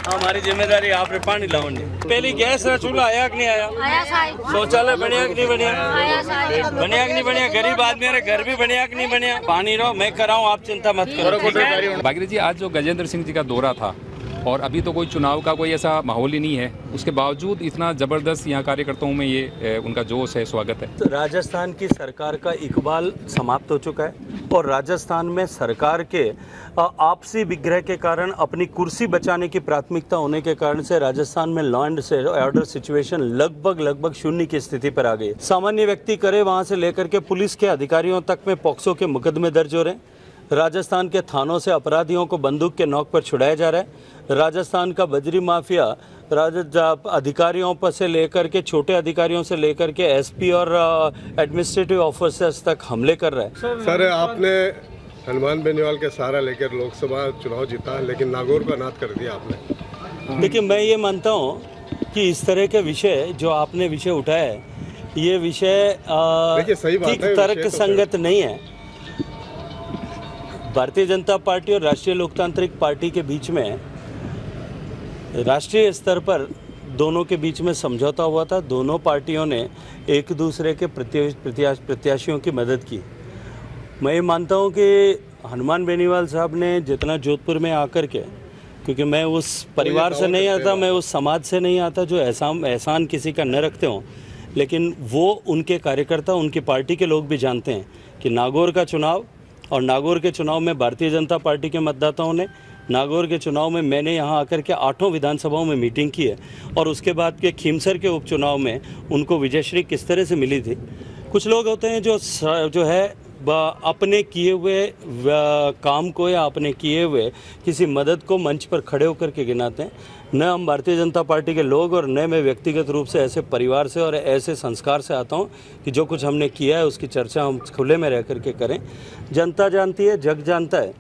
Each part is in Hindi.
हमारी जिम्मेदारी आपने पानी लाने। पहली गैस का चूल्हा आया कि नहीं आया? शौचालय बनया कि नहीं बनया? बनया कि नहीं बनया? गरीब आदमी घर भी बनया कि नहीं बनया? पानी रो मैं कराऊं, आप चिंता मत करो। बागरी जी, आज जो गजेंद्र सिंह जी का दौरा था और अभी तो कोई चुनाव का कोई ऐसा माहौल ही नहीं है, उसके बावजूद इतना जबरदस्त यहाँ कार्यकर्ताओं में ये उनका जोश है, स्वागत है। तो राजस्थान की सरकार का इकबाल समाप्त हो चुका है और राजस्थान में सरकार के आपसी विग्रह के कारण, अपनी कुर्सी बचाने की प्राथमिकता होने के कारण से राजस्थान में लॉ एंड ऑर्डर सिचुएशन लगभग शून्य की स्थिति पर आ गई। सामान्य व्यक्ति करे वहां से लेकर के पुलिस के अधिकारियों तक में पॉक्सो के मुकदमे दर्ज हो रहे हैं। राजस्थान के थानों से अपराधियों को बंदूक के नोक पर छुड़ाया जा रहा है। राजस्थान का बजरी माफिया अधिकारियों पर से लेकर के छोटे अधिकारियों से लेकर के एसपी और एडमिनिस्ट्रेटिव ऑफिसर्स तक हमले कर रहा है। सर, आपने हनुमान बेनीवाल के सहारा लेकर लोकसभा चुनाव जीता, लेकिन नागौर को अनाथ कर दिया आपने। देखिए, मैं ये मानता हूँ कि इस तरह के विषय जो आपने विषय उठाया है, ये विषय ठीक तर्क संगत नहीं है। भारतीय जनता पार्टी और राष्ट्रीय लोकतांत्रिक पार्टी के बीच में राष्ट्रीय स्तर पर दोनों के बीच में समझौता हुआ था। दोनों पार्टियों ने एक दूसरे के प्रत्याशियों की मदद की। मैं ये मानता हूँ कि हनुमान बेनीवाल साहब ने जितना जोधपुर में आकर के, क्योंकि मैं उस परिवार से नहीं आता, मैं उस समाज से नहीं आता जो एहसान किसी का न रखते हों, लेकिन वो उनके कार्यकर्ता, उनकी पार्टी के लोग भी जानते हैं कि नागौर का चुनाव और नागौर के चुनाव में भारतीय जनता पार्टी के मतदाताओं ने, नागौर के चुनाव में मैंने यहाँ आकर के 8 विधानसभाओं में मीटिंग की है और उसके बाद के खीमसर के उपचुनाव में उनको विजयश्री किस तरह से मिली थी। कुछ लोग होते हैं जो है अपने किए हुए काम को या अपने किए हुए किसी मदद को मंच पर खड़े होकर के गिनाते हैं। न हम भारतीय जनता पार्टी के लोग और न मैं व्यक्तिगत रूप से ऐसे परिवार से और ऐसे संस्कार से आता हूं कि जो कुछ हमने किया है उसकी चर्चा हम खुले में रह करके करें। जनता जानती है, जग जानता है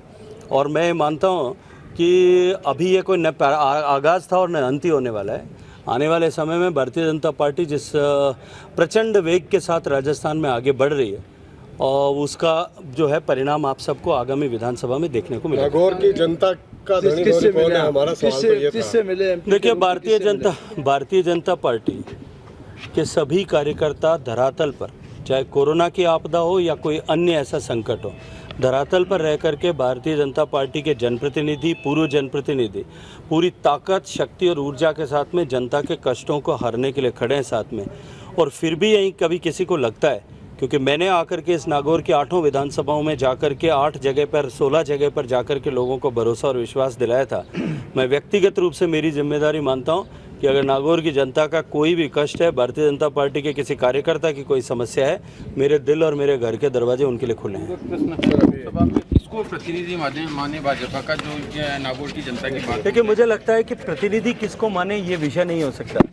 और मैं मानता हूं कि अभी ये कोई न आगाज़ था और न अंत ही होने वाला है। आने वाले समय में भारतीय जनता पार्टी जिस प्रचंड वेग के साथ राजस्थान में आगे बढ़ रही है और उसका जो है परिणाम आप सबको आगामी विधानसभा में देखने को मिलेगा। नागौर की जनता का किससे मिले? हमारा सवाल तो ये था। देखिए, भारतीय जनता पार्टी के सभी कार्यकर्ता धरातल पर, चाहे कोरोना की आपदा हो या कोई अन्य ऐसा संकट हो, धरातल पर रह करके भारतीय जनता पार्टी के जनप्रतिनिधि, पूर्व जनप्रतिनिधि पूरी ताकत, शक्ति और ऊर्जा के साथ में जनता के कष्टों को हरने के लिए खड़े हैं साथ में। और फिर भी यहीं कभी किसी को लगता है, क्योंकि मैंने आकर के इस नागौर की 8 विधानसभाओं में जाकर के 8 जगह पर 16 जगह पर जाकर के लोगों को भरोसा और विश्वास दिलाया था। मैं व्यक्तिगत रूप से मेरी जिम्मेदारी मानता हूं कि अगर नागौर की जनता का कोई भी कष्ट है, भारतीय जनता पार्टी के किसी कार्यकर्ता की कोई समस्या है, मेरे दिल और मेरे घर के दरवाजे उनके लिए खुले हैं। इसको प्रतिनिधि माने भाजपा का जो नागौर की जनता की बात। देखिए, मुझे लगता है कि प्रतिनिधि किसको माने ये विषय नहीं हो सकता।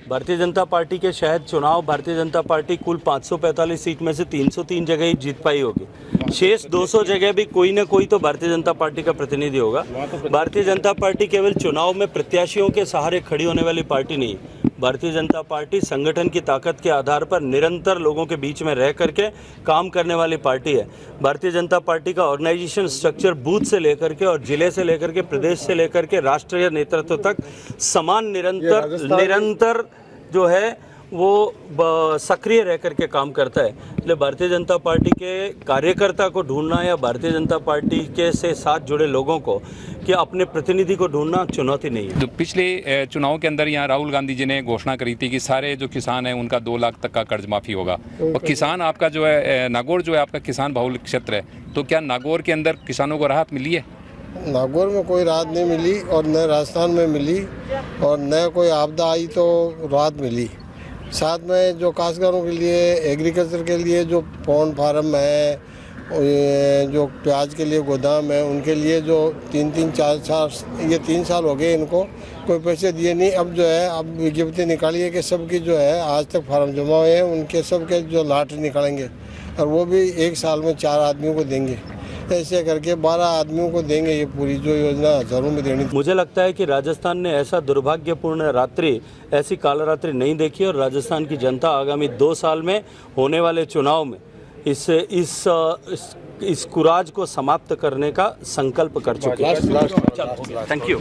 भारतीय जनता पार्टी के शायद चुनाव भारतीय जनता पार्टी कुल 545 सीट में से 303 जगह ही जीत पाई होगी। शेष 200 जगह भी कोई ना कोई तो भारतीय जनता पार्टी का प्रतिनिधि होगा। भारतीय जनता पार्टी केवल चुनाव में प्रत्याशियों के सहारे खड़ी होने वाली पार्टी नहीं। भारतीय जनता पार्टी संगठन की ताकत के आधार पर निरंतर लोगों के बीच में रह करके काम करने वाली पार्टी है। भारतीय जनता पार्टी का ऑर्गेनाइजेशन स्ट्रक्चर बूथ से लेकर के और जिले से लेकर के प्रदेश से लेकर के राष्ट्रीय नेतृत्व तक समान निरंतर जो है वो सक्रिय रह करके काम करता है। इसलिए भारतीय जनता पार्टी के कार्यकर्ता को ढूंढना या भारतीय जनता पार्टी के से साथ जुड़े लोगों को कि अपने प्रतिनिधि को ढूंढना चुनौती नहीं है। तो पिछले चुनाव के अंदर यहाँ राहुल गांधी जी ने घोषणा करी थी कि सारे जो किसान हैं उनका 2 लाख तक का कर्ज माफ़ी होगा। और किसान आपका जो है नागौर जो है आपका किसान बहुल क्षेत्र है, तो क्या नागौर के अंदर किसानों को राहत मिली है? नागौर में कोई राहत नहीं मिली और न राजस्थान में मिली और न कोई आपदा आई तो राहत मिली। साथ में जो काश्तकारों के लिए, एग्रीकल्चर के लिए जो पॉन्ड फार्म है, जो प्याज के लिए गोदाम है, उनके लिए जो 3 साल हो गए इनको कोई पैसे दिए नहीं। अब जो है अब विज्ञप्ति निकाली है कि सबकी जो है आज तक फार्म जमा हुए हैं उनके सबके जो लाटरी निकालेंगे और वो भी 1 साल में 4 आदमियों को देंगे। ऐसे करके 12 आदमियों को देंगे ये पूरी जो योजना हजारों में देनी। मुझे लगता है कि राजस्थान ने ऐसा दुर्भाग्यपूर्ण रात्रि, ऐसी कालरात्रि नहीं देखी और राजस्थान की जनता आगामी 2 साल में होने वाले चुनाव में इस कुराज को समाप्त करने का संकल्प कर चुकी है। Thank you.